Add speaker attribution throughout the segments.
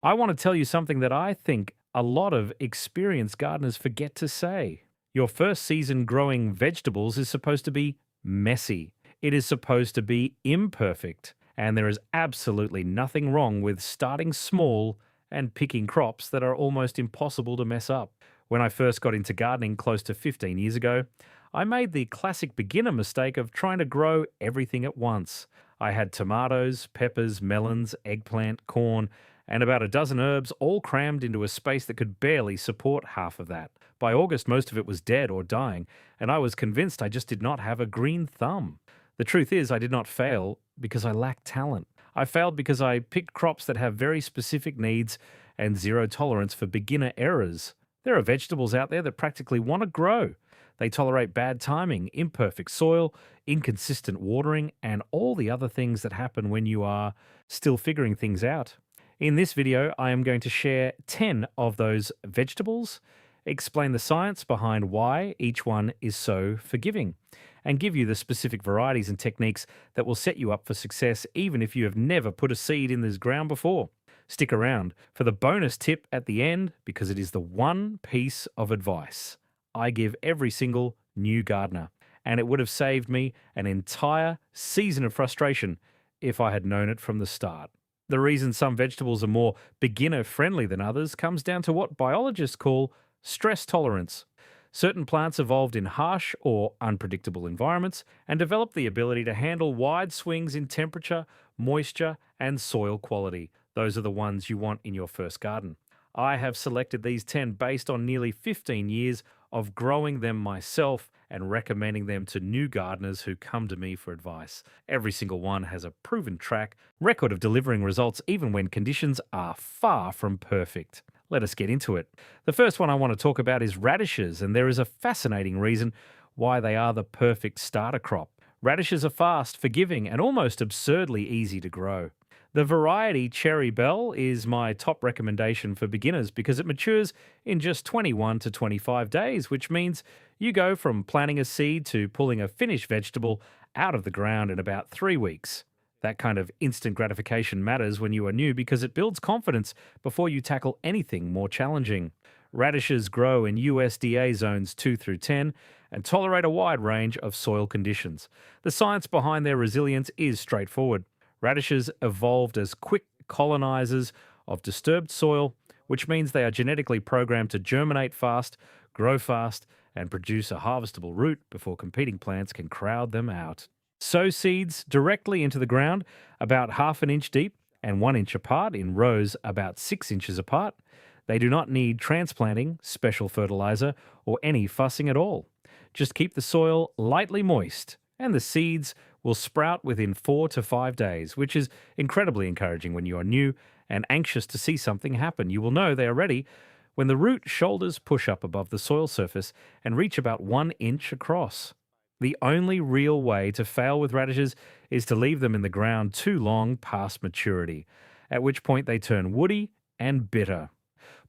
Speaker 1: I want to tell you something that I think a lot of experienced gardeners forget to say. Your first season growing vegetables is supposed to be messy. It is supposed to be imperfect. And there is absolutely nothing wrong with starting small and picking crops that are almost impossible to mess up. When I first got into gardening close to 15 years ago, I made the classic beginner mistake of trying to grow everything at once. I had tomatoes, peppers, melons, eggplant, corn, and about a dozen herbs all crammed into a space that could barely support half of that. By August, most of it was dead or dying, and I was convinced I just did not have a green thumb. The truth is, I did not fail because I lacked talent. I failed because I picked crops that have very specific needs and zero tolerance for beginner errors. There are vegetables out there that practically want to grow. They tolerate bad timing, imperfect soil, inconsistent watering, and all the other things that happen when you are still figuring things out. In this video, I am going to share 10 of those vegetables, explain the science behind why each one is so forgiving, and give you the specific varieties and techniques that will set you up for success even if you have never put a seed in this ground before. Stick around for the bonus tip at the end because it is the one piece of advice I give every single new gardener, and it would have saved me an entire season of frustration if I had known it from the start. The reason some vegetables are more beginner friendly than others comes down to what biologists call stress tolerance. Certain plants evolved in harsh or unpredictable environments and developed the ability to handle wide swings in temperature, moisture, and soil quality. Those are the ones you want in your first garden. I have selected these 10 based on nearly 15 years of growing them myself and recommending them to new gardeners who come to me for advice. Every single one has a proven track record of delivering results even when conditions are far from perfect. Let us get into it. The first one I want to talk about is radishes, and there is a fascinating reason why they are the perfect starter crop. Radishes are fast, forgiving, and almost absurdly easy to grow. The variety Cherry Belle is my top recommendation for beginners because it matures in just 21 to 25 days, which means you go from planting a seed to pulling a finished vegetable out of the ground in about 3 weeks. That kind of instant gratification matters when you are new because it builds confidence before you tackle anything more challenging. Radishes grow in USDA zones 2 through 10 and tolerate a wide range of soil conditions. The science behind their resilience is straightforward. Radishes evolved as quick colonizers of disturbed soil, which means they are genetically programmed to germinate fast, grow fast, and produce a harvestable root before competing plants can crowd them out. Sow seeds directly into the ground about half an inch deep and 1 inch apart in rows about 6 inches apart. They do not need transplanting, special fertilizer, or any fussing at all. Just keep the soil lightly moist and the seeds will sprout within 4 to 5 days, which is incredibly encouraging when you are new and anxious to see something happen. You will know they are ready when the root shoulders push up above the soil surface and reach about 1 inch across. The only real way to fail with radishes is to leave them in the ground too long past maturity, at which point they turn woody and bitter.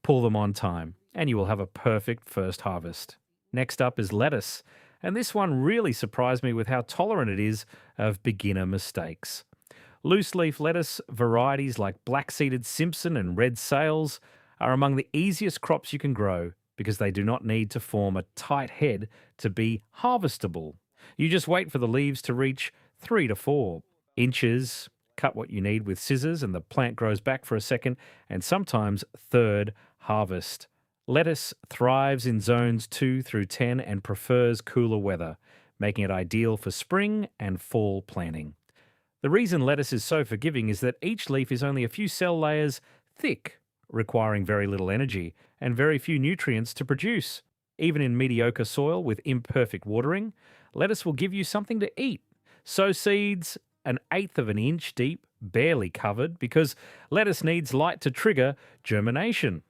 Speaker 1: Pull them on time, and you will have a perfect first harvest. Next up is lettuce, and this one really surprised me with how tolerant it is of beginner mistakes. Loose leaf lettuce varieties like black-seeded Simpson and red Sales are among the easiest crops you can grow because they do not need to form a tight head to be harvestable. You just wait for the leaves to reach 3 to 4 inches, cut what you need with scissors, and the plant grows back for a second, and sometimes third harvest. Lettuce thrives in zones 2 through 10 and prefers cooler weather, making it ideal for spring and fall planting. The reason lettuce is so forgiving is that each leaf is only a few cell layers thick, requiring very little energy and very few nutrients to produce. Even in mediocre soil with imperfect watering, lettuce will give you something to eat. Sow seeds 1/8 of an inch deep, barely covered, because lettuce needs light to trigger germination.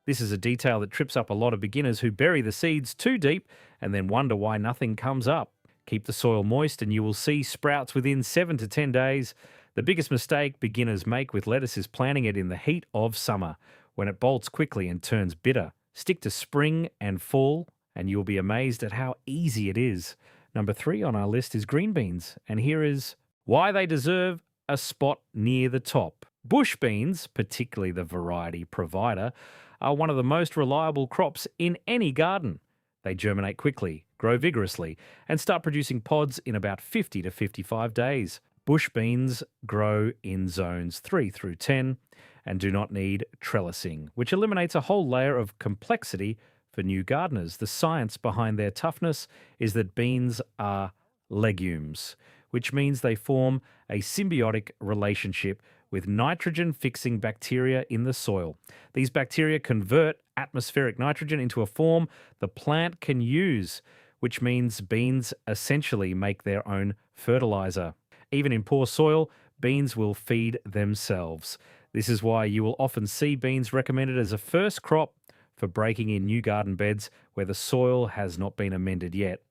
Speaker 1: This is a detail that trips up a lot of beginners who bury the seeds too deep and then wonder why nothing comes up. Keep the soil moist and you will see sprouts within 7 to 10 days. The biggest mistake beginners make with lettuce is planting it in the heat of summer, when it bolts quickly and turns bitter. Stick to spring and fall, and you'll be amazed at how easy it is. Number 3 on our list is green beans, and here is why they deserve a spot near the top. Bush beans, particularly the variety provider, are one of the most reliable crops in any garden. They germinate quickly, grow vigorously, and start producing pods in about 50 to 55 days. Bush beans grow in zones 3 through 10 and do not need trellising, which eliminates a whole layer of complexity for new gardeners. The science behind their toughness is that beans are legumes, which means they form a symbiotic relationship with nitrogen fixing bacteria in the soil. These bacteria convert atmospheric nitrogen into a form the plant can use, which means beans essentially make their own fertilizer. Even in poor soil, beans will feed themselves. This is why you will often see beans recommended as a first crop for breaking in new garden beds where the soil has not been amended yet.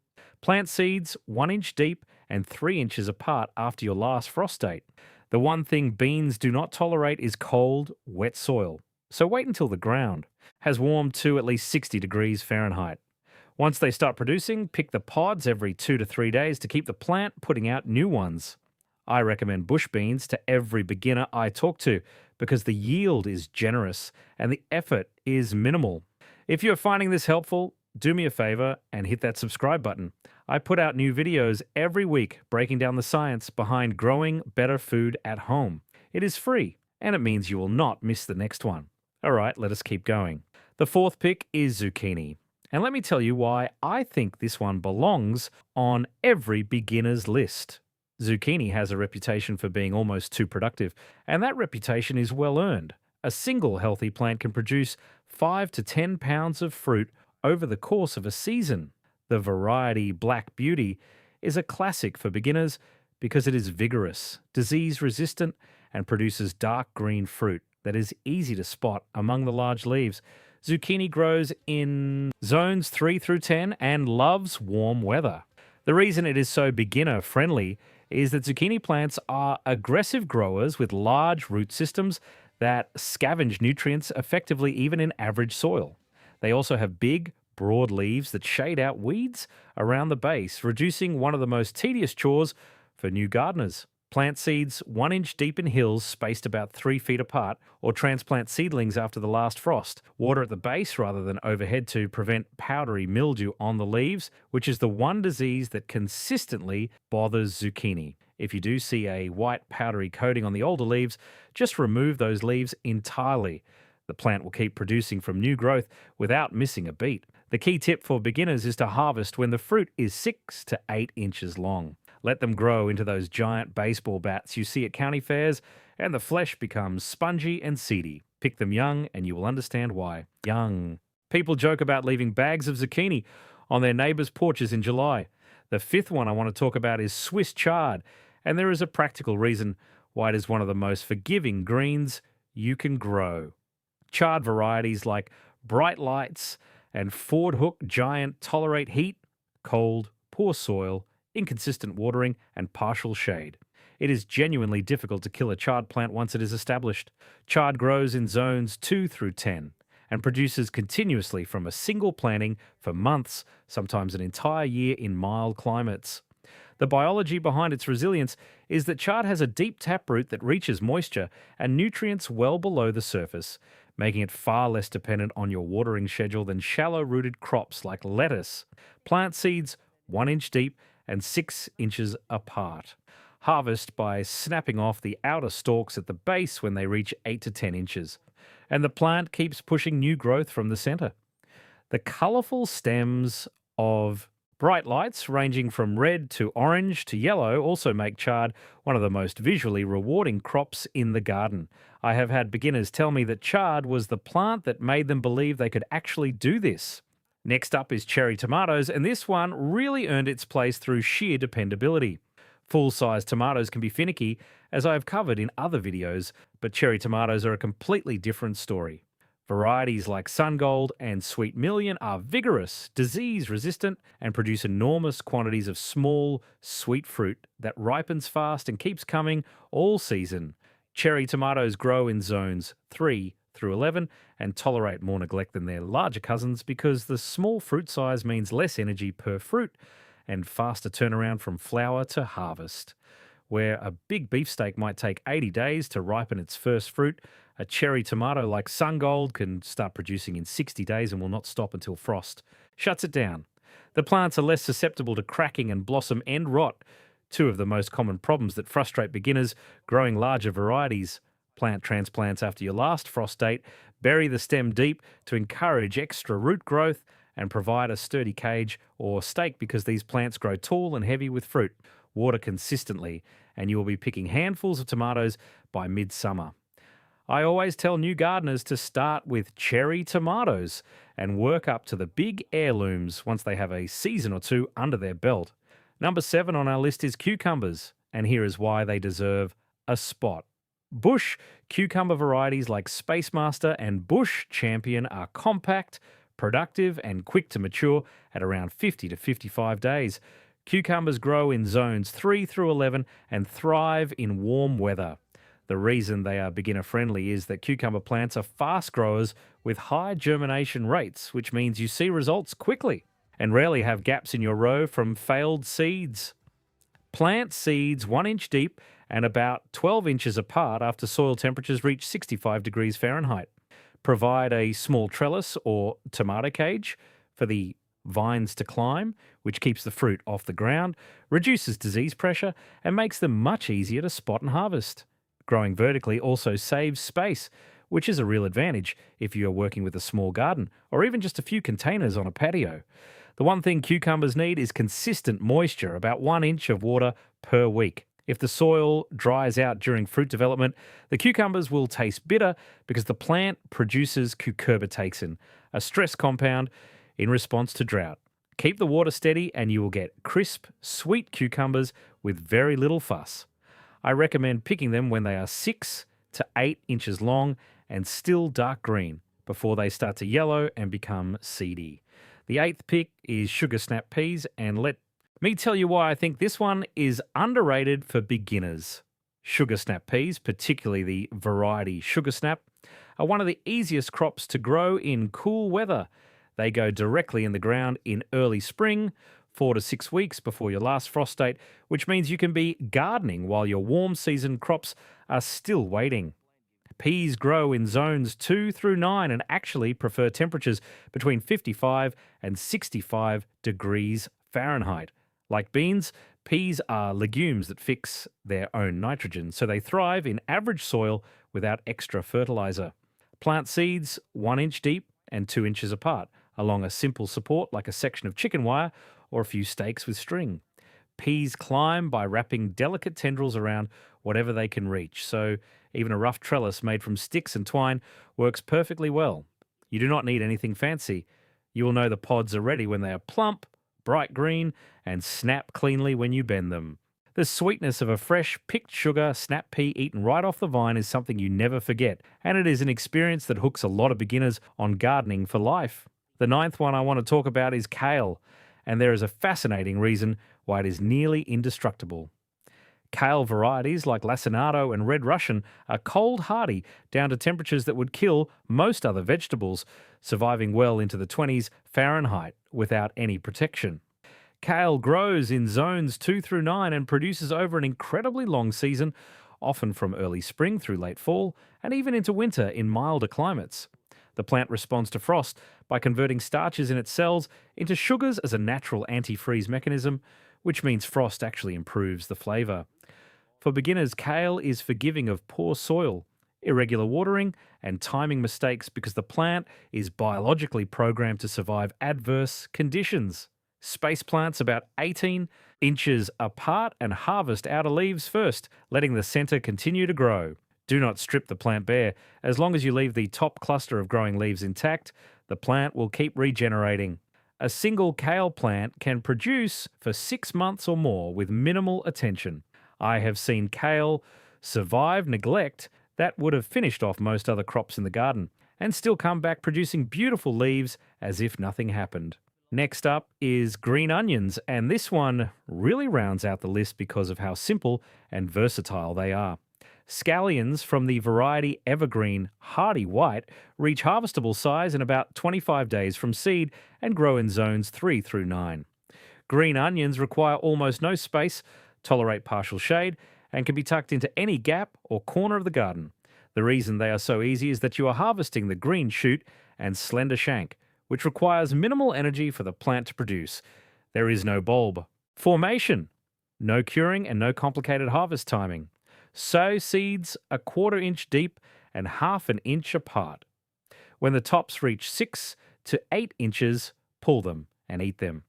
Speaker 1: Plant seeds 1 inch deep and 3 inches apart after your last frost date. The one thing beans do not tolerate is cold, wet soil. So wait until the ground has warmed to at least 60 degrees Fahrenheit. Once they start producing, pick the pods every 2 to 3 days to keep the plant putting out new ones. I recommend bush beans to every beginner I talk to because the yield is generous and the effort is minimal. If you're finding this helpful, do me a favor and hit that subscribe button. I put out new videos every week breaking down the science behind growing better food at home. It is free, and it means you will not miss the next one. All right, let us keep going. The fourth pick is zucchini. And let me tell you why I think this one belongs on every beginner's list. Zucchini has a reputation for being almost too productive, and that reputation is well earned. A single healthy plant can produce 5 to 10 pounds of fruit over the course of a season. The variety Black Beauty is a classic for beginners because it is vigorous, disease-resistant, and produces dark green fruit that is easy to spot among the large leaves. Zucchini grows in zones 3 through 10 and loves warm weather. The reason it is so beginner-friendly is that zucchini plants are aggressive growers with large root systems that scavenge nutrients effectively even in average soil. They also have big, broad leaves that shade out weeds around the base, reducing one of the most tedious chores for new gardeners. Plant seeds 1 inch deep in hills spaced about 3 feet apart, or transplant seedlings after the last frost. Water at the base rather than overhead to prevent powdery mildew on the leaves, which is the one disease that consistently bothers zucchini. If you do see a white powdery coating on the older leaves, just remove those leaves entirely. The plant will keep producing from new growth without missing a beat. The key tip for beginners is to harvest when the fruit is 6 to 8 inches long. Let them grow into those giant baseball bats you see at county fairs, and the flesh becomes spongy and seedy. Pick them young, and you will understand why. Young. People joke about leaving bags of zucchini on their neighbours' porches in July. The fifth one I want to talk about is Swiss chard, and there is a practical reason why it is one of the most forgiving greens you can grow. Chard varieties like Bright Lights and Ford Hook Giant tolerate heat, cold, poor soil, inconsistent watering, and partial shade. It is genuinely difficult to kill a chard plant once it is established. Chard grows in zones 2 through 10 and produces continuously from a single planting for months, sometimes an entire year in mild climates. The biology behind its resilience is that chard has a deep taproot that reaches moisture and nutrients well below the surface, making it far less dependent on your watering schedule than shallow-rooted crops like lettuce. Plant seeds 1 inch deep and 6 inches apart. Harvest by snapping off the outer stalks at the base when they reach 8 to 10 inches. And the plant keeps pushing new growth from the center. The colorful stems of Bright Lights, ranging from red to orange to yellow, also make chard one of the most visually rewarding crops in the garden. I have had beginners tell me that chard was the plant that made them believe they could actually do this. Next up is cherry tomatoes, and this one really earned its place through sheer dependability. Full-size tomatoes can be finicky, as I have covered in other videos, but cherry tomatoes are a completely different story. Varieties like Sun Gold and Sweet Million are vigorous, disease-resistant, and produce enormous quantities of small, sweet fruit that ripens fast and keeps coming all season. Cherry tomatoes grow in zones 3 through 11 and tolerate more neglect than their larger cousins because the small fruit size means less energy per fruit and faster turnaround from flower to harvest. Where a big beefsteak might take 80 days to ripen its first fruit, a cherry tomato like Sungold can start producing in 60 days and will not stop until frost shuts it down. The plants are less susceptible to cracking and blossom end rot, two of the most common problems that frustrate beginners growing larger varieties. Plant transplants after your last frost date bury the stem deep to encourage extra root growth and provide a sturdy cage or stake because these plants grow tall and heavy with fruit. Water consistently, and you will be picking handfuls of tomatoes by midsummer. I always tell new gardeners to start with cherry tomatoes and work up to the big heirlooms once they have a season or two under their belt. Number 7 on our list is cucumbers, and here is why they deserve a spot. Bush cucumber varieties like Space Master and Bush Champion are compact, productive, and quick to mature at around 50 to 55 days. Cucumbers grow in zones 3 through 11 and thrive in warm weather. The reason they are beginner friendly is that cucumber plants are fast growers with high germination rates, which means you see results quickly and rarely have gaps in your row from failed seeds. Plant seeds 1 inch deep and about 12 inches apart after soil temperatures reach 65 degrees Fahrenheit. Provide a small trellis or tomato cage for the vines to climb, which keeps the fruit off the ground, reduces disease pressure, and makes them much easier to spot and harvest. Growing vertically also saves space, which is a real advantage if you are working with a small garden or even just a few containers on a patio. The one thing cucumbers need is consistent moisture, about 1 inch of water per week. If the soil dries out during fruit development, the cucumbers will taste bitter because the plant produces cucurbitacin, a stress compound in response to drought. Keep the water steady and you will get crisp, sweet cucumbers with very little fuss. I recommend picking them when they are 6 to 8 inches long and still dark green before they start to yellow and become seedy. The 8th pick is sugar snap peas, and let me tell you why I think this one is underrated for beginners. Sugar snap peas, particularly the variety sugar snap, are one of the easiest crops to grow in cool weather. They go directly in the ground in early spring, 4 to 6 weeks before your last frost date, which means you can be gardening while your warm season crops are still waiting. Peas grow in zones 2 through 9 and actually prefer temperatures between 55 and 65 degrees Fahrenheit. Like beans, peas are legumes that fix their own nitrogen, so they thrive in average soil without extra fertilizer. Plant seeds 1 inch deep and 2 inches apart, along a simple support like a section of chicken wire or a few stakes with string. Peas climb by wrapping delicate tendrils around whatever they can reach, so even a rough trellis made from sticks and twine works perfectly well. You do not need anything fancy. You will know the pods are ready when they are plump, bright green, and snap cleanly when you bend them. The sweetness of a fresh, picked sugar snap pea eaten right off the vine is something you never forget, and it is an experience that hooks a lot of beginners on gardening for life. The 9th one I want to talk about is kale, and there is a fascinating reason why it is nearly indestructible. Kale varieties like Lacinato and Red Russian are cold hardy down to temperatures that would kill most other vegetables, surviving well into the 20s Fahrenheit without any protection. Kale grows in zones 2 through 9 and produces over an incredibly long season, often from early spring through late fall and even into winter in milder climates. The plant responds to frost by converting starches in its cells into sugars as a natural antifreeze mechanism, which means frost actually improves the flavour. For beginners, kale is forgiving of poor soil, irregular watering, and timing mistakes because the plant is biologically programmed to survive adverse conditions. Space plants about 18 inches apart and harvest outer leaves first, letting the centre continue to grow. Do not strip the plant bare. As long as you leave the top cluster of growing leaves intact, the plant will keep regenerating. A single kale plant can produce for 6 months or more with minimal attention. I have seen kale survive neglect that would have finished off most other crops in the garden and still come back producing beautiful leaves as if nothing happened. Next up is green onions, and this one really rounds out the list because of how simple and versatile they are. Scallions from the variety Evergreen Hardy White reach harvestable size in about 25 days from seed and grow in zones 3 through 9. Green onions require almost no space, tolerate partial shade, and can be tucked into any gap or corner of the garden. The reason they are so easy is that you are harvesting the green shoot and slender shank, which requires minimal energy for the plant to produce. There is no bulb. Formation. No curing and no complicated harvest timing. Sow seeds a 1/4 inch deep and 1/2 inch apart. When the tops reach 6 to 8 inches, pull them and eat them.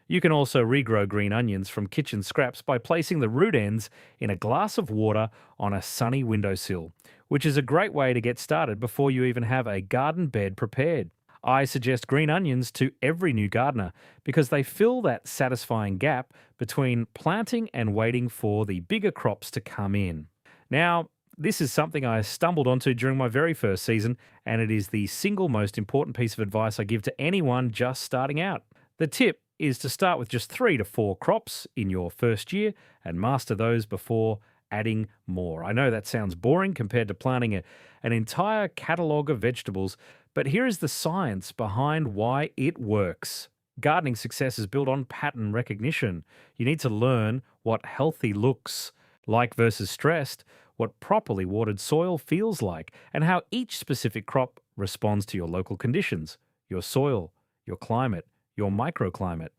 Speaker 1: You can also regrow green onions from kitchen scraps by placing the root ends in a glass of water on a sunny windowsill, which is a great way to get started before you even have a garden bed prepared. I suggest green onions to every new gardener because they fill that satisfying gap between planting and waiting for the bigger crops to come in. Now, this is something I stumbled onto during my very first season, and it is the single most important piece of advice I give to anyone just starting out. The tip is to start with just 3 to 4 crops in your first year and master those before adding more. I know that sounds boring compared to planting an entire catalogue of vegetables, but here is the science behind why it works. Gardening success is built on pattern recognition. You need to learn what healthy looks like versus stressed, what properly watered soil feels like, and how each specific crop responds to your local conditions, your soil, your climate, your microclimate.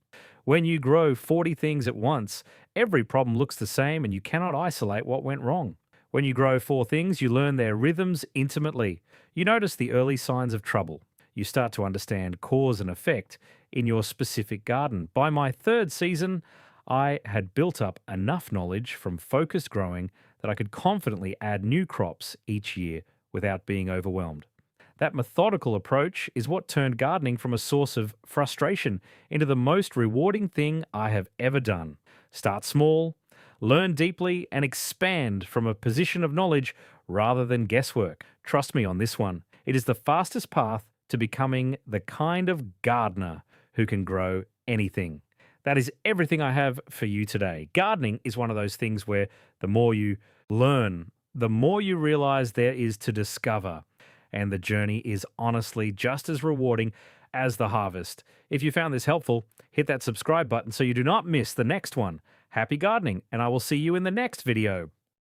Speaker 1: When you grow 40 things at once, every problem looks the same and you cannot isolate what went wrong. When you grow 4 things, you learn their rhythms intimately. You notice the early signs of trouble. You start to understand cause and effect in your specific garden. By my 3rd season, I had built up enough knowledge from focused growing that I could confidently add new crops each year without being overwhelmed. That methodical approach is what turned gardening from a source of frustration into the most rewarding thing I have ever done. Start small, learn deeply, and expand from a position of knowledge rather than guesswork. Trust me on this one. It is the fastest path to becoming the kind of gardener who can grow anything. That is everything I have for you today. Gardening is one of those things where the more you learn, the more you realize there is to discover. And the journey is honestly just as rewarding as the harvest. If you found this helpful, hit that subscribe button so you do not miss the next one. Happy gardening, and I will see you in the next video.